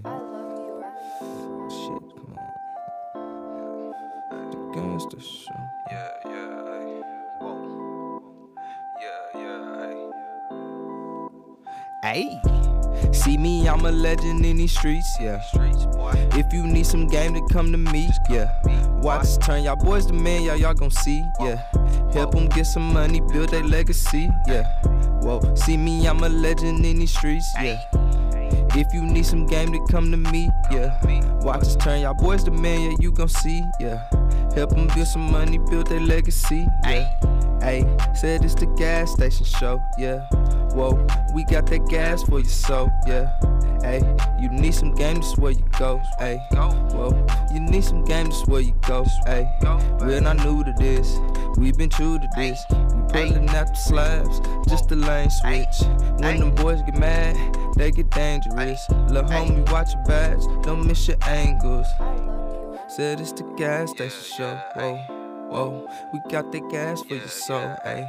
man. Shit, come on. The gangster show. Ayy, see me, I'm a legend in these streets, yeah. If you need some game to come to me, yeah. Watch us turn y'all boys to men, y'all gon' see, yeah. Help them get some money, build their legacy, yeah. Whoa, see me, I'm a legend in these streets, yeah. If you need some game to come to me, yeah. Watch us turn y'all boys to men, yeah, you gon' see, yeah. Help them build some money, build their legacy, yeah. Ayy, said it's the gas station show, yeah. Whoa, we got that gas for your soul, yeah. Ayy, you need some game, this where you go, ayy. Whoa, you need some game, this where you go, ayy. We're not new to this, we've been true to this. We pulling out the slabs, just the lane switch. When them boys get mad, they get dangerous. Lil' homie, watch your backs, don't miss your angles. Said it's the gas station show, whoa, whoa. We got that gas for your soul, ayy.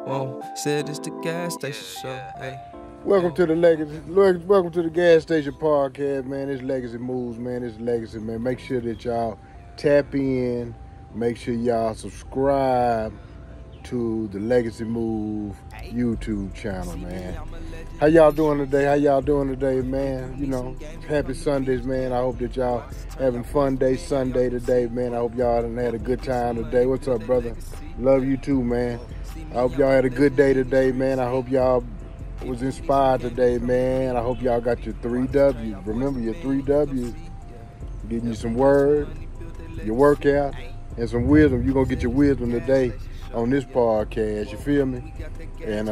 Whoa, said it's the gas station show, ayy. Welcome to the gas station podcast, man. It's Legacy Moves, man. It's Legacy, man. Make sure that y'all tap in. Make sure y'all subscribe to the Legacy Move YouTube channel, man. How y'all doing today? Man? You know, happy Sundays, man. I hope that y'all having fun day Sunday today, man. I hope y'all done had a good time today. What's up, brother? Love you too, man. I hope y'all had a good day today, man. I hope y'all was inspired today, man. I hope y'all got your 3 W's. Remember your 3 W's. Getting you some word, your workout, and some wisdom. You're going to get your wisdom today on this podcast, you feel me? And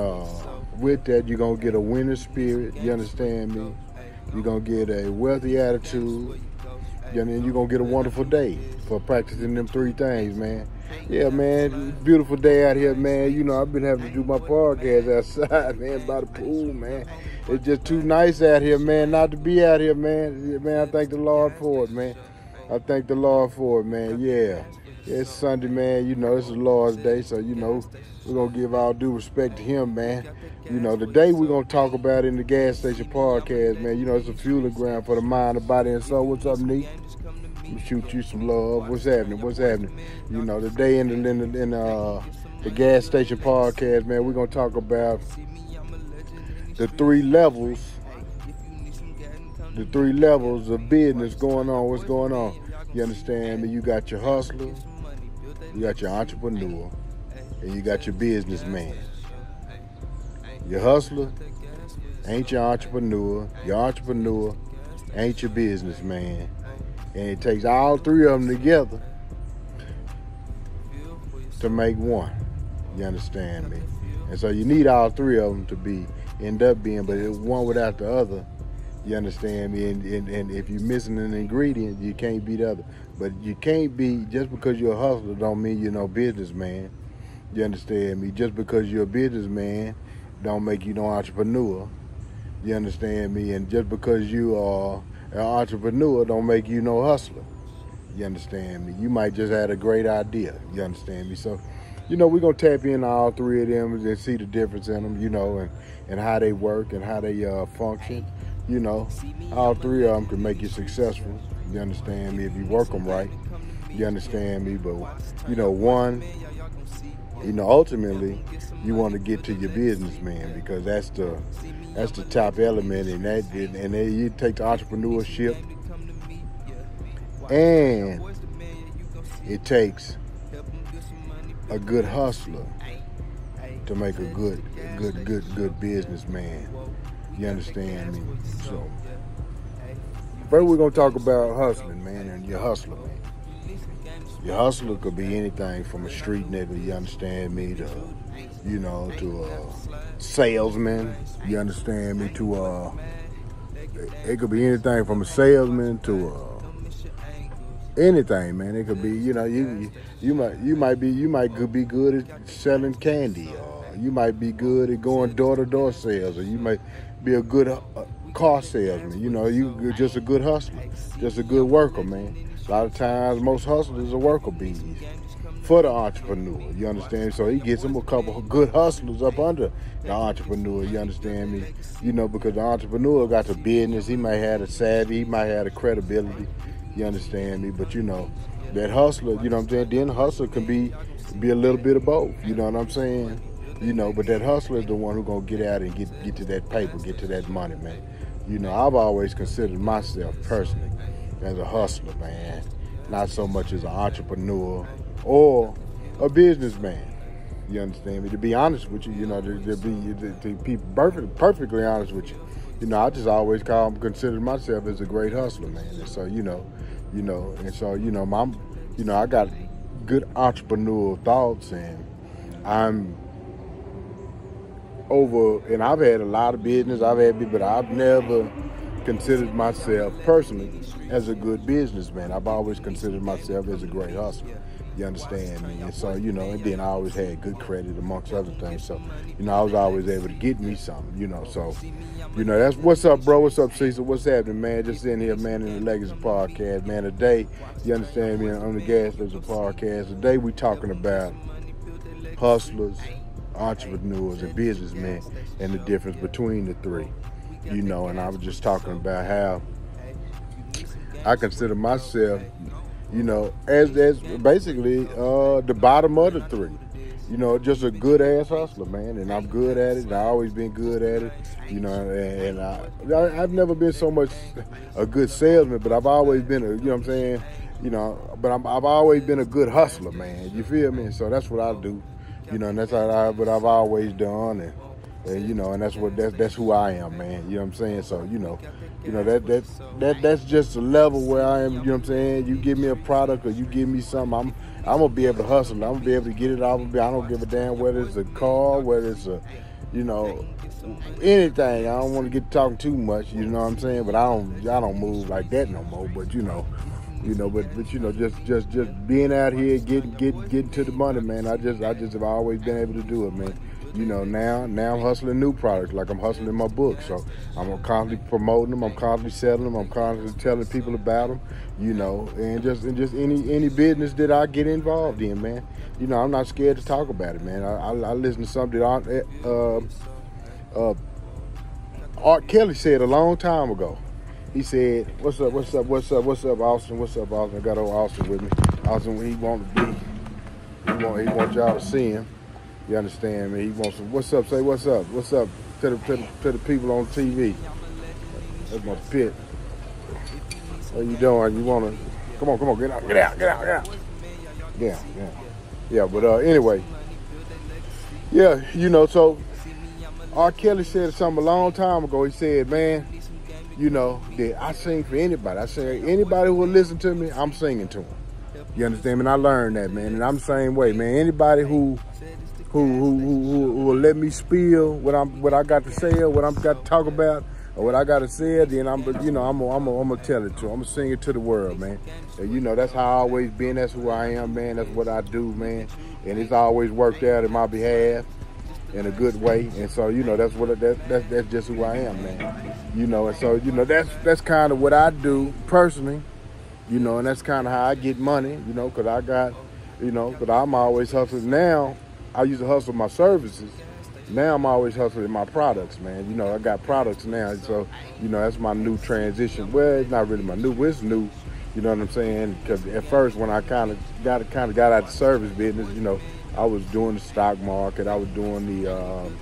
with that, you're going to get a winning spirit, you understand me? You're going to get a wealthy attitude, and you're going to get a wonderful day for practicing them 3 things, man. Yeah, man, beautiful day out here, man. You know, I've been having to do my podcast outside, man, by the pool, man. It's just too nice out here, man, not to be out here, man. Yeah, man, I thank the Lord for it, man. I thank the Lord for it, man, yeah. It's Sunday, man. You know, it's the Lord's Day, so, you know, we're going to give all due respect to him, man. You know, the day we're going to talk about in the gas station podcast, man, you know, it's a fueling ground for the mind, the body, and soul. What's up, Nick? Shoot you some love. What's happening? You know, today in the gas station podcast, man, we're going to talk about the 3 levels. The 3 levels of business going on. What's going on? You understand me? You got your hustler, you got your entrepreneur, and you got your businessman. Your hustler ain't your entrepreneur ain't your businessman. And it takes all 3 of them together to make one. You understand me? And so you need all 3 of them to end up being, but it's one without the other. You understand me? And if you're missing an ingredient, you can't be the other. But you can't be, just because you're a hustler don't mean you're no businessman. You understand me? Just because you're a businessman don't make you no entrepreneur. You understand me? And just because you are an entrepreneur don't make you no hustler. You understand me? You might just have a great idea. You understand me? So, you know, we're going to tap in all 3 of them and see the difference in them, you know, and how they work and how they function. You know, all 3 of them can make you successful. You understand me? If you work them right. You understand me? But, you know, one, you know, ultimately, you want to get to your businessman because that's the top element, and it takes entrepreneurship, and it takes a good hustler to make a good businessman. You understand me? So first we're gonna talk about hustling, man, and your hustler, man. Your hustler could be anything from a street nigga, you understand me, to, you know, to a salesman, you understand me, to it could be anything from a salesman to anything, man. It could be, you know, you might be good at selling candy, or you might be good at going door-to-door sales, or you might be a good car salesman. You know, you're just a good hustler, just a good worker, man. A lot of times, most hustlers are worker bees. for the entrepreneur. You understand? So he gets him a couple of good hustlers up under the entrepreneur. You understand me? You know, because the entrepreneur got the business. He might have the savvy. He might have the credibility. You understand me? But, you know, that hustler, you know what I'm saying? Then the hustler can be a little bit of both. You know what I'm saying? You know, but that hustler is the one who's going to get out and get to that paper, get to that money, man. You know, I've always considered myself personally as a hustler, man. Not so much as an entrepreneur or a businessman. You understand me? To be honest with you, you know, to be perfectly honest with you, you know, I just always consider myself as a great hustler, man. And so, I got good entrepreneurial thoughts, and and I've had a lot of business, but I've never considered myself personally as a good businessman. I've always considered myself as a great hustler. You understand me? And so, you know, and then I always had good credit amongst other things. So, you know, I was always able to get me something, you know. So, you know, that's what's up, bro. What's up, Cecil? What's happening, man? Just sitting here, man, in the Legacy Podcast, man. Today, you understand me, on the Gas Station Podcast. Today we talking about hustlers, entrepreneurs, and businessmen, and the difference between the three. You know, and I was just talking about how I consider myself, you know, as basically the bottom of the three. You know, just a good ass hustler, man, and I'm good at it. And I've always been good at it, you know. And I've never been so much a good salesman, but I've always been you know what I'm saying, you know. But I've always been a good hustler, man. You feel me? And so that's what I do, you know. And that's what I've always done, and you know, and that's who I am, man. You know what I'm saying? So you know that's just a level where I am. You know what I'm saying? You give me a product or you give me something, I'm gonna be able to hustle. I'm gonna be able to get it off. I don't give a damn whether it's a car, whether it's a, you know, anything. I don't want to get talking too much. You know what I'm saying? But I don't move like that no more. But you know, but you know, just being out here, getting to the money, man. I just have always been able to do it, man. You know, now I'm hustling new products, like I'm hustling my books. So I'm constantly promoting them, I'm constantly selling them, I'm constantly telling people about them, you know, and just any business that I get involved in, man. You know, I'm not scared to talk about it, man. I listen to something that Art Kelly said a long time ago. He said, what's up, Austin? What's up, Austin? I got old Austin with me. Austin, he want y'all to see him. You understand me? He wants some, what's up, say what's up to the people on TV. That's my pit. What you doing? You wanna, come on, get out. Yeah, but anyway. Yeah, you know, so R. Kelly said something a long time ago. He said, man, you know, that I sing for anybody. I say anybody who will listen to me, I'm singing to them. You understand me? And I learned that, man. And I'm the same way, man. Anybody who will let me spill what I got to say, or what I've got to talk about, or what I got to say, then I'm gonna tell it to them. I'm gonna sing it to the world, man. And you know, that's how I always been. That's who I am, man. That's what I do, man. And it's always worked out in my behalf in a good way. And so, you know, that's just who I am, man. You know, and so, you know, that's kind of what I do personally. You know, and that's kind of how I get money. You know, because I'm always hustling now. I used to hustle my services. Now I'm always hustling my products, man. You know, I got products now, so, you know, that's my new transition. Well, it's not really my new, it's new, you know what I'm saying? Because at first, when I kind of got out of the service business, you know, I was doing the stock market, I was doing the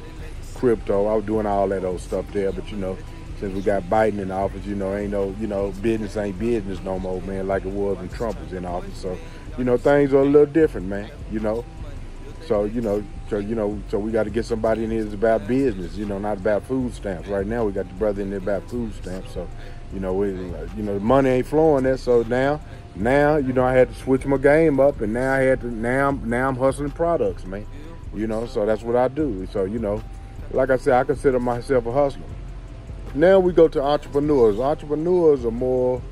crypto, I was doing all that old stuff there. But, you know, since we got Biden in office, you know, ain't no, you know, business ain't business no more, man, like it was when Trump was in office. So, you know, things are a little different, man, you know. So we got to get somebody in here that's about business, you know, not about food stamps. Right now we got the brother in there about food stamps. So, you know, the money ain't flowing there. So now, you know, I had to switch my game up, and now I'm hustling products, man. You know, so that's what I do. So, you know, like I said, I consider myself a hustler. Now we go to entrepreneurs. Entrepreneurs are more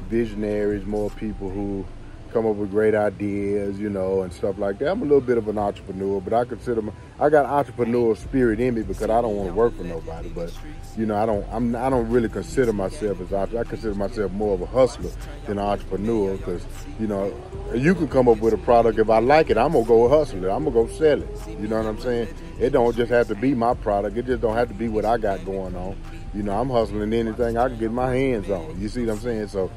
visionaries, more people who come up with great ideas, you know, and stuff like that. I'm a little bit of an entrepreneur, but I got entrepreneurial spirit in me because I don't want to work for nobody. But you know, I don't really consider myself as I consider myself more of a hustler than an entrepreneur, because you know, you can come up with a product. If I like it, I'm gonna go hustle it. I'm gonna go sell it. You know what I'm saying? It don't just have to be my product. It just don't have to be what I got going on. You know, I'm hustling anything I can get my hands on. You see what I'm saying? So,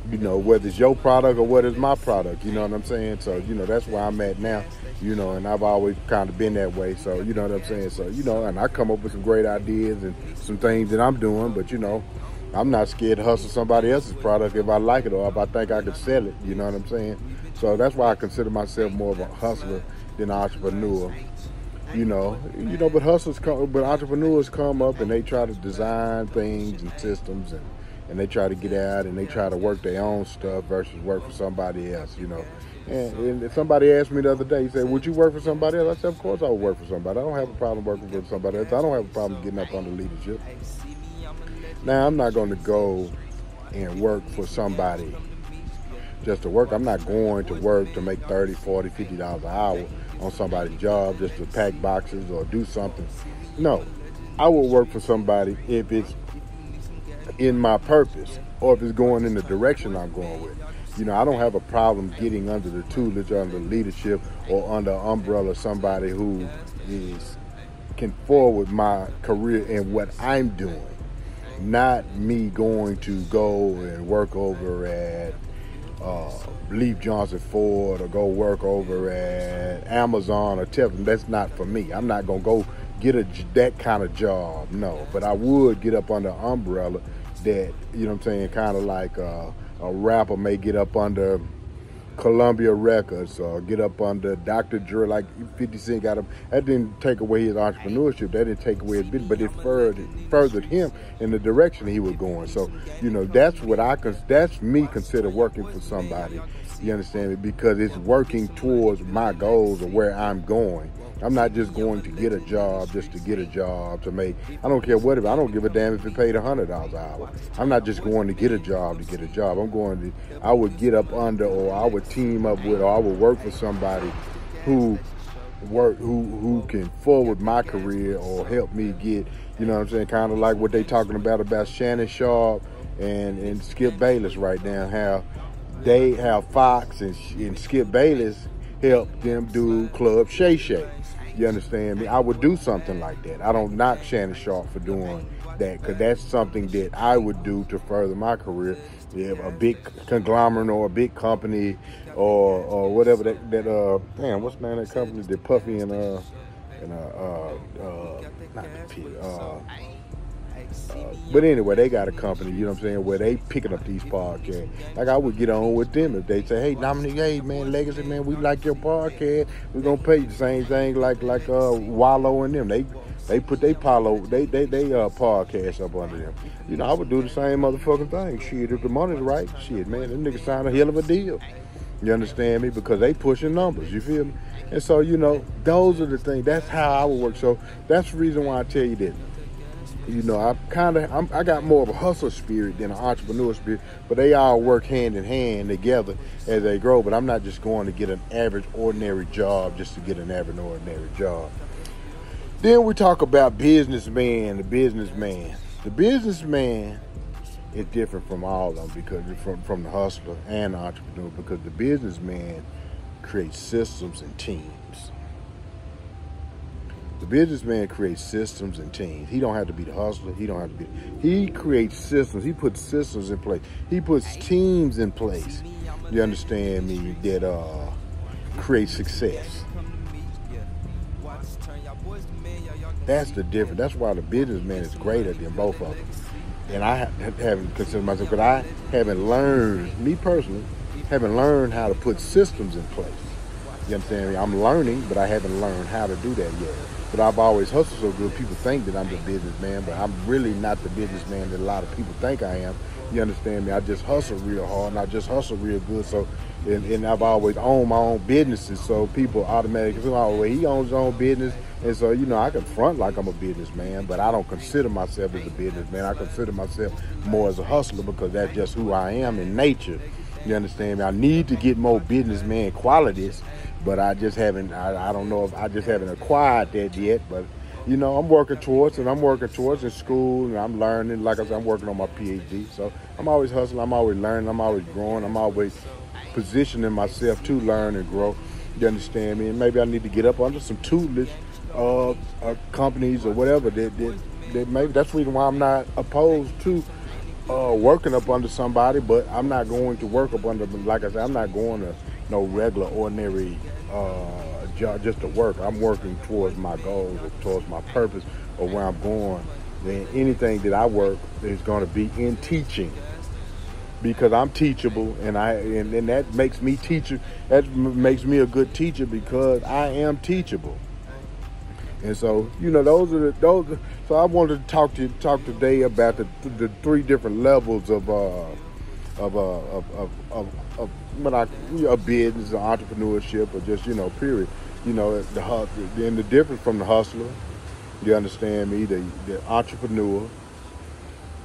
you know, whether it's your product or whether it's my product, you know what I'm saying? So, you know, that's where I'm at now, you know, and I've always kind of been that way. So, you know what I'm saying? So, you know, and I come up with some great ideas and some things that I'm doing, but, you know, I'm not scared to hustle somebody else's product if I like it or if I think I could sell it, you know what I'm saying? So that's why I consider myself more of a hustler than an entrepreneur. You know, but entrepreneurs come up and they try to design things and systems and they try to get out and they try to work their own stuff versus work for somebody else, you know. And somebody asked me the other day, he said, would you work for somebody else? I said, of course I would work for somebody. I don't have a problem working for somebody else. I don't have a problem getting up under leadership. Now, I'm not going to go and work for somebody just to work. I'm not going to work to make $30, $40, $50 an hour on somebody's job just to pack boxes or do something. No, I will work for somebody if it's in my purpose or if it's going in the direction I'm going with. You know, I don't have a problem getting under the tutelage, under leadership, or under the umbrella of somebody who can forward my career and what I'm doing. Not me going to go and work over at Leaf Johnson Ford or go work over at Amazon or Tesla. That's not for me. I'm not going to go get that kind of job, no. But I would get up under an umbrella that, you know what I'm saying, kind of like a rapper may get up under Columbia Records or get up under Dr. Dre, like 50 Cent got up. That didn't take away his entrepreneurship. That didn't take away his business, but it furthered him in the direction he was going. So, you know, that's me consider working for somebody. You understand me? Because it's working towards my goals or where I'm going. I'm not just going to get a job just to get a job to make. I don't care what. I don't give a damn if it paid $100 an hour. I'm not just going to get a job to get a job. I would get up under, or I would team up with, or I would work for somebody who can forward my career or help me get. You know what I'm saying? Kind of like what they talking about Shannon Sharp and Skip Bayless right now. How Fox and Skip Bayless help them do Club Shay Shay. You understand me? I would do something like that. I don't knock Shannon Sharp for doing that, because that's something that I would do to further my career. If a big conglomerate or a big company or whatever damn, what's the name of that company that Puffy and not the P, but anyway, they got a company, you know what I'm saying, where they picking up these podcasts. Like, I would get on with them if they say, hey, Dominic, hey, man, Legacy, man, we like your podcast. We're going to pay you the same thing like Wallow and them. They put their podcast up under them. You know, I would do the same motherfucking thing. Shit, if the money's right, shit, man, them niggas signed a hell of a deal. You understand me? Because they pushing numbers, you feel me? And so, you know, those are the things. That's how I would work. So that's the reason why I tell you that. You know, I got more of a hustle spirit than an entrepreneur spirit, but they all work hand in hand together as they grow. But I'm not just going to get an average, ordinary job just to get an average, ordinary job. Then we talk about businessman, the businessman. The businessman is different from all of them, because from the hustler and the entrepreneur, because the businessman creates systems and teams. The businessman creates systems and teams. He don't have to be the hustler. He creates systems. He puts systems in place. He puts teams in place. You understand me? That create success. That's the difference. That's why the businessman is greater than both of them. And I haven't considered myself, because I haven't learned, me personally, haven't learned how to put systems in place. You understand me? I'm learning, but I haven't learned how to do that yet. But I've always hustled so good, people think that I'm the businessman, but I'm really not the businessman that a lot of people think I am. You understand me? I just hustle real hard, and I just hustle real good. So, and I've always owned my own businesses, so people automatically say, oh, well, he owns his own business. And so, you know, I can front like I'm a businessman, but I don't consider myself as a businessman. I consider myself more as a hustler, because that's just who I am in nature. You understand me? I need to get more businessman qualities, but I just haven't, I don't know if I just haven't acquired that yet, but I'm working towards it. I'm working towards in school, and I'm learning. Like I said, I'm working on my PhD, so I'm always hustling. I'm always learning. I'm always growing. I'm always positioning myself to learn and grow. You understand me? And maybe I need to get up under some tutelage companies or whatever. That maybe that's the reason why I'm not opposed to working up under somebody, but I'm not going to work up under. Like I said, I'm not going to no regular, ordinary job just to work. I'm working towards my goals, or towards my purpose, or where I'm going. Then anything that I work is going to be in teaching, because I'm teachable, and that makes me teacher. That makes me a good teacher because I am teachable. And so, those. So I wanted to talk today about the three different levels of business, entrepreneurship, or just period. The difference from the hustler. You understand me? The entrepreneur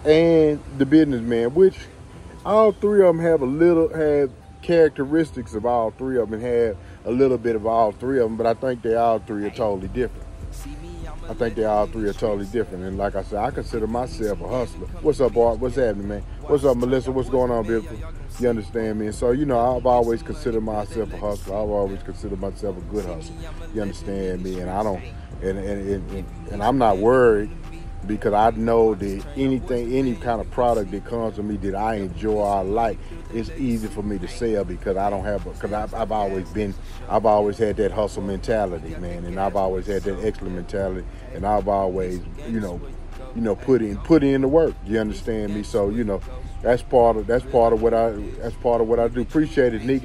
and the businessman, which all three of them have characteristics of all three of them, and have a little bit of all three of them. But I think they all three are totally different. And like I said, I consider myself a hustler. What's up, Bart? What's happening, man? What's up, Melissa? What's going on, beautiful? You understand me? And so, I've always considered myself a hustler. I've always considered myself a good hustler. You understand me? And I don't, and I'm not worried, because I know that any kind of product that comes to me that I enjoy or I like, it's easy for me to sell, because I've always had that hustle mentality, man, and I've always had that excellent mentality, and I've always, put in the work. You understand me? So, that's part of what I do. Appreciate it, Nick.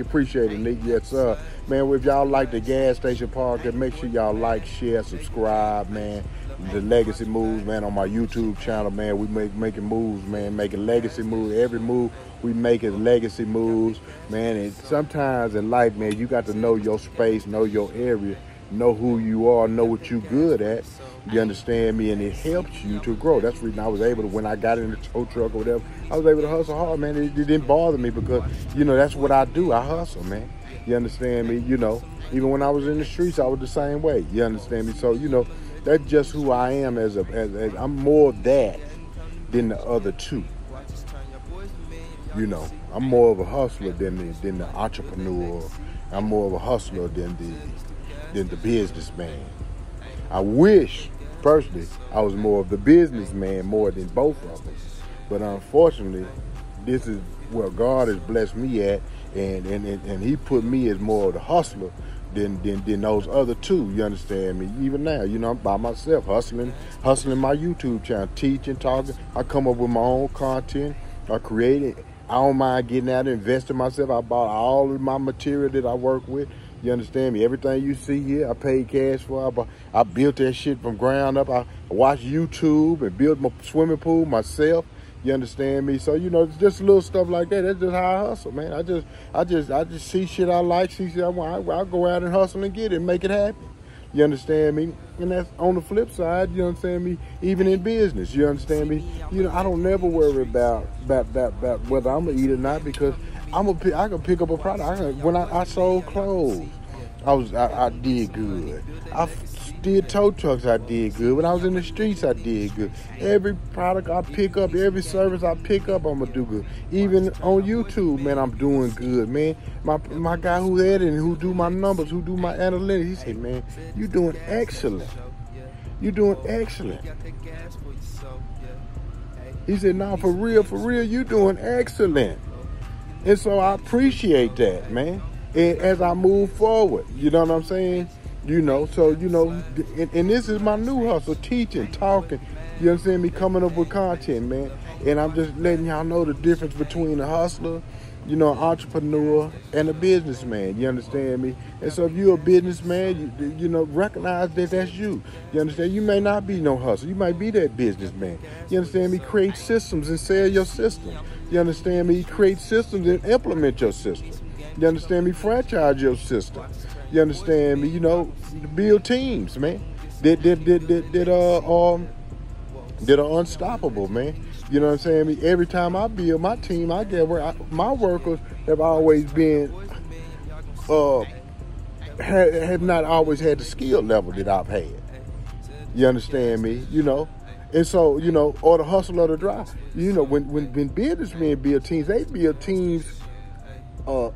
Yes, sir. Man, if y'all like the gas station podcast, make sure y'all like, share, subscribe, man. The Legacy Moves, man, on my YouTube channel, man. We making moves, man, making legacy moves. Every move we make is legacy moves, man. And sometimes in life, man, you got to know your space, know your area, know who you are, know what you're good at. You understand me? And it helps you to grow. That's the reason I was able to, when I got in the tow truck or whatever, I was able to hustle hard, man. It didn't bother me, because, that's what I do. I hustle, man. You understand me? Even when I was in the streets, I was the same way. You understand me? So, that's just who I am as I'm more that than the other two. I'm more of a hustler than the entrepreneur. I'm more of a hustler than the businessman. I wish, personally, I was more of the businessman more than both of them. But unfortunately, this is where God has blessed me at, and He put me as more of the hustler than those other two. You understand me? Even now, I'm by myself, hustling my YouTube channel, teaching, talking. I come up with my own content. I create it. I don't mind getting out and investing in myself. I bought all of my material that I work with. You understand me? Everything you see here, I paid cash for. I built that shit from ground up. I watched YouTube and built my swimming pool myself. You understand me? So, just little stuff like that. That's just how I hustle, man. I just see shit I like, see shit I want. I'll go out and hustle and get it and make it happen. You understand me? And that's on the flip side, you understand me? Even in business, you understand me? I don't never worry about whether I'm gonna eat or not, because I can pick up a product. When I sold clothes, I did good. I did tow trucks, I did good. When I was in the streets, I did good. Every product I pick up, every service I pick up, I'm gonna do good. Even on YouTube, man, I'm doing good, man. My guy who edit and who do my numbers, who do my analytics, he said, man, you doing excellent. You're doing excellent. He said, no, for real, you doing excellent. And so I appreciate that, man. And as I move forward, you know what I'm saying? And this is my new hustle, teaching, talking, you understand me, coming up with content, man. And I'm just letting y'all know the difference between a hustler, an entrepreneur, and a businessman, you understand me? And so if you're a businessman, you recognize that that's you. You understand? You may not be no hustler. You might be that businessman. You understand me? Create systems and sell your system. You understand me? Create systems and implement your system. You understand me? Franchise your system. You understand me? Build teams, man. That are unstoppable, man. You know what I'm saying? Every time I build my team, I get where my workers have always been, have not always had the skill level that I've had. You understand me? You know? And so, you know, or the hustle or the drive. You know, when businessmen build teams, they build teams,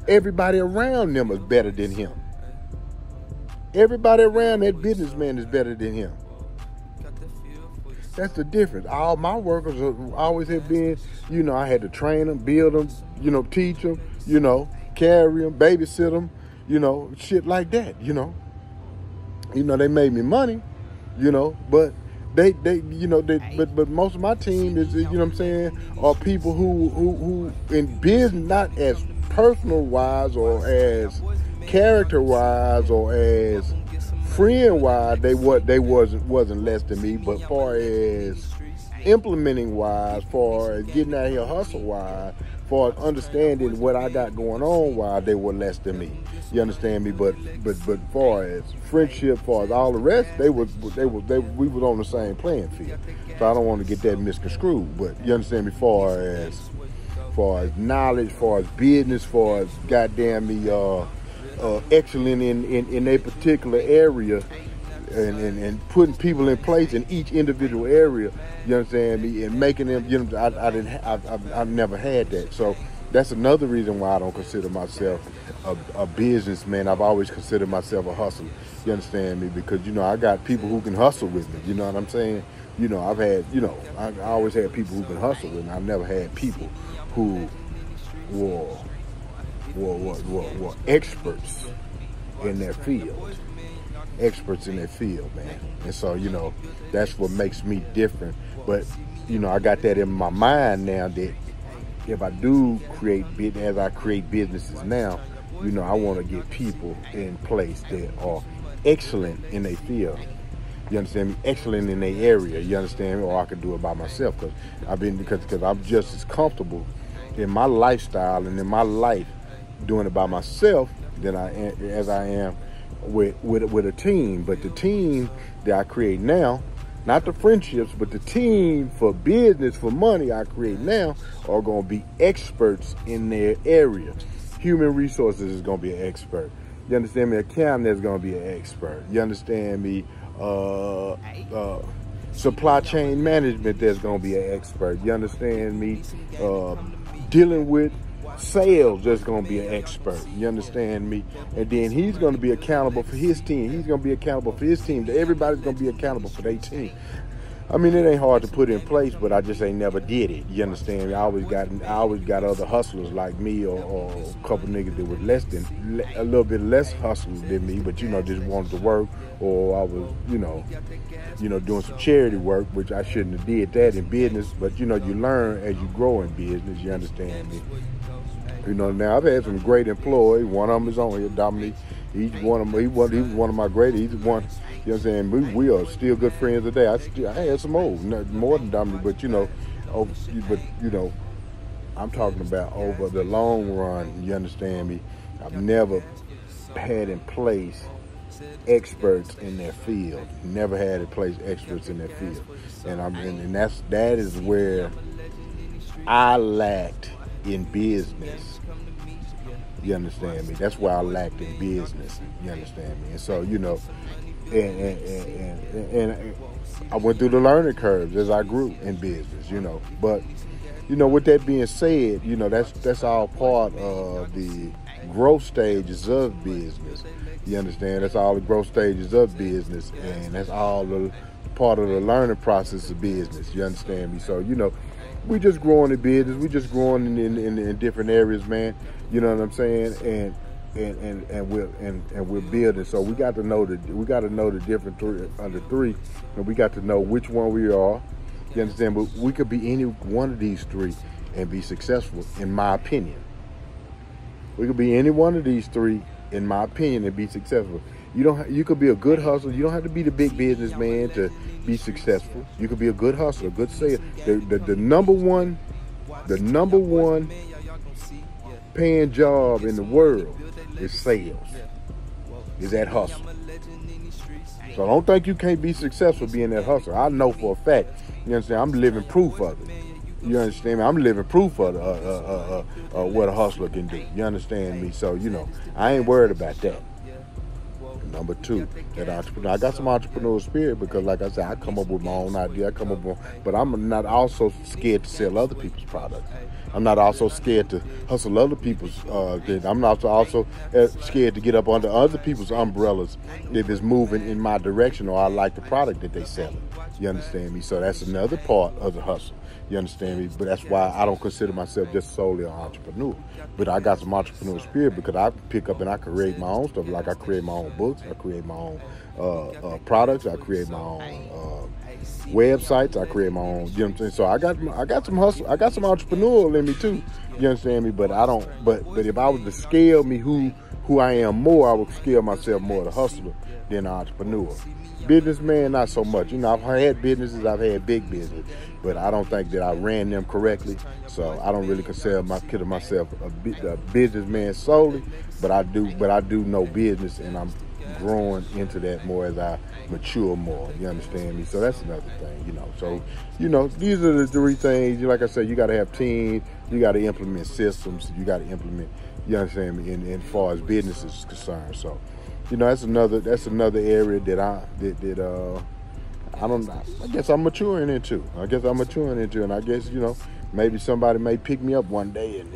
everybody around them is better than him. Everybody around that businessman is better than him. That's the difference. All my workers always have been, you know, I had to train them, build them, you know, teach them, you know, carry them, babysit them, you know, shit like that, you know. You know, they made me money, you know, but but most of my team is, you know what I'm saying, are people who in business, not as personal wise or as character wise or as friend wise, they wasn't less than me, but far as implementing wise, far as getting out here hustle wise, far as understanding what I got going on wise, they were less than me. You understand me? But far as friendship, far as all the rest, we was on the same playing field. So I don't want to get that misconstrued. But you understand me? Far as knowledge, far as business, far as goddamn me excellent in a particular area, and putting people in place in each individual area. You understand me? And making them. You know, I've never had that. So that's another reason why I don't consider myself a businessman. I've always considered myself a hustler. You understand me? Because, you know, I got people who can hustle with me. You know what I'm saying? You know, I've had, you know, I always had people who can hustle with me. I've never had people who were experts in their field. Experts in their field, man. And so, you know, that's what makes me different. But, you know, I got that in my mind now that if I do create businesses now, you know, I want to get people in place that are excellent in their field. You understand me? Excellent in their area. You understand me? Or I can do it by myself because I'm just as comfortable in my lifestyle and in my life doing it by myself as I am with a team. But the team that I create now, not the friendships, but the team for business, for money I create now are going to be experts in their area. Human resources is going to be an expert. You understand me? Accounting is going to be an expert. You understand me? Supply chain management, there's going to be an expert. You understand me? Dealing with sales, there's going to be an expert. You understand me? And then he's going to be accountable for his team. He's going to be accountable for his team. Everybody's going to be accountable for their team. I mean, it ain't hard to put in place, but I just ain't never did it. You understand me? I always got other hustlers like me, or a couple niggas that were a little bit less hustlers than me, but, you know, just wanted to work, or I was, you know, doing some charity work, which I shouldn't have did that in business. But, you know, you learn as you grow in business. You understand me? You know, now I've had some great employees. One of them is on here, Dominic. He was one of my greatest. He's one. You know what I'm saying? We are still good friends today. I had some more than Dominic, but, you know, I'm talking about over the long run. You understand me? I've never had in place experts in their field. Never had in place experts in their field, and that is where I lacked in business. You understand me? That's why I lacked in business. You understand me? And so, you know, and I went through the learning curves as I grew in business, you know. But, you know, with that being said, you know, that's all part of the growth stages of business. You understand? That's all the growth stages of business, and that's all the part of the learning process of business. You understand me? So, you know, we just growing in business. We just growing in different areas, man. You know what I'm saying? And we're building. So we got to know the different under three, and we got to know which one we are. You understand? But we could be any one of these three and be successful, in my opinion. We could be any one of these three, in my opinion, and be successful. You could be a good hustler. You don't have to be the big businessman to be successful. You could be a good hustler, a good sayer. The number one paying job in the world is sales. Is that hustle. So don't think you can't be successful being that hustler. I know for a fact. You understand? I'm living proof of it. You understand me? I'm living proof of what a hustler can do. You understand me? So, I ain't worried about that. Number two, that entrepreneur. I got some entrepreneurial spirit because, like I said, I come up with my own idea. But I'm not also scared to sell other people's products. I'm not also scared to hustle other people's things. I'm not also scared to get up under other people's umbrellas if it's moving in my direction or I like the product that they sell. You understand me? So that's another part of the hustle. You understand me? But that's why I don't consider myself just solely an entrepreneur. But I got some entrepreneurial spirit because I pick up and I create my own stuff. Like I create my own books, I create my own products, I create my own websites, I create my own. You know what I'm saying? So I got some hustle, I got some entrepreneurial in me too. You understand me? But I don't. But if I was to scale me who I am more, I would scale myself more the hustler than the entrepreneur. Businessman, not so much. I've had businesses, I've had big business, but I don't think that I ran them correctly. So I don't really consider myself a businessman solely, but I do know business, and I'm growing into that more as I mature more. You understand me? So that's another thing, So, these are the three things. Like I said, you got to have teams, you got to implement systems, you got to implement. You understand me? In far as business is concerned, so. That's another area that I don't know. I guess I'm maturing into. And I guess maybe somebody may pick me up one day and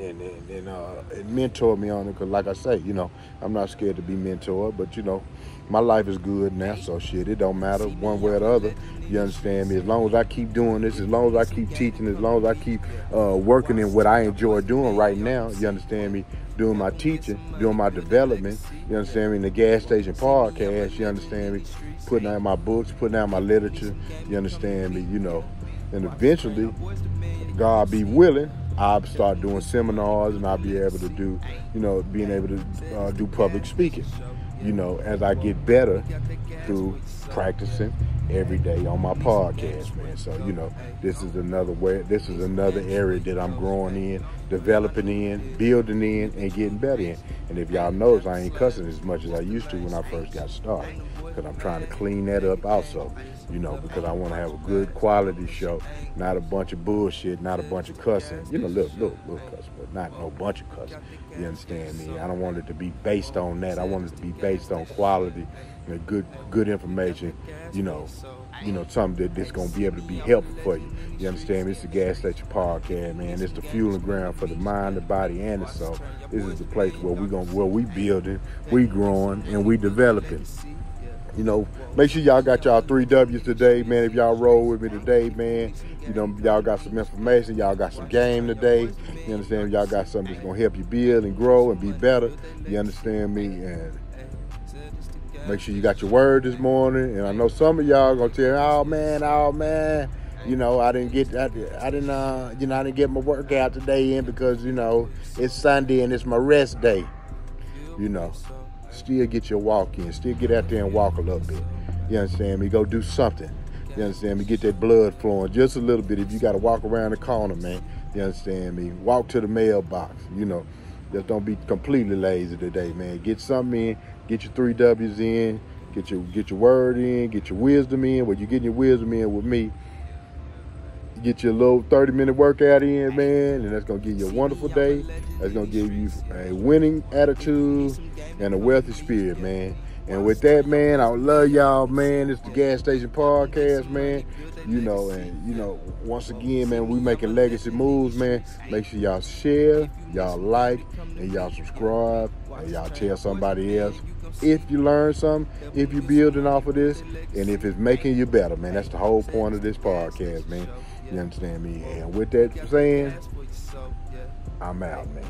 mentor me on it. Because like I say, I'm not scared to be mentored. But my life is good now, so shit, it don't matter one way or the other. You understand me? As long as I keep doing this, as long as I keep teaching, as long as I keep working in what I enjoy doing right now. You understand me? Doing my teaching, doing my development, you understand me, in the gas station podcast, you understand me, putting out my books, putting out my literature, you understand me, and eventually, God be willing, I'll start doing seminars and I'll be able to do, being able to do public speaking, as I get better through practicing every day on my podcast, man. So, this is another area that I'm growing in, developing in, building in, and getting better in. And if y'all notice, I ain't cussing as much as I used to when I first got started, because I'm trying to clean that up also, because I want to have a good quality show, not a bunch of bullshit, not a bunch of cussing, little cuss, but not no bunch of cussing. You understand me? I don't want it to be based on that. I want it to be based on quality and good information, something that's going to be able to be helpful for you. You understand me? It's the Gas Station Podcast, man. It's the fueling ground for the mind, the body, and the soul. This is the place where we building, we growing, and we developing. Make sure y'all got y'all 3 W's today, man. If y'all roll with me today, man, y'all got some information, y'all got some game today. You understand? Y'all got something that's gonna help you build and grow and be better. You understand me? And make sure you got your word this morning. And I know some of y'all gonna tell, oh man, I didn't get my workout today in because it's Sunday and it's my rest day. Still get your walk in. Still get out there and walk a little bit. You understand me? Go do something. You understand me? Get that blood flowing just a little bit. If you got to walk around the corner, man. You understand me? Walk to the mailbox. Just don't be completely lazy today, man. Get something in. Get your 3 W's in. Get your word in. Get your wisdom in. Well, you're getting your wisdom in with me. Get your little 30-minute workout in, man, and that's going to give you a wonderful day. That's going to give you a winning attitude and a wealthy spirit, man. And with that, man, I love y'all, man. It's the Gas Station Podcast, man. Once again, man, we making legacy moves, man. Make sure y'all share, y'all like, and y'all subscribe, and y'all tell somebody else. If you learn something, if you're building off of this, and if it's making you better, man. That's the whole point of this podcast, man. You understand me? And with that saying, I'm out, man.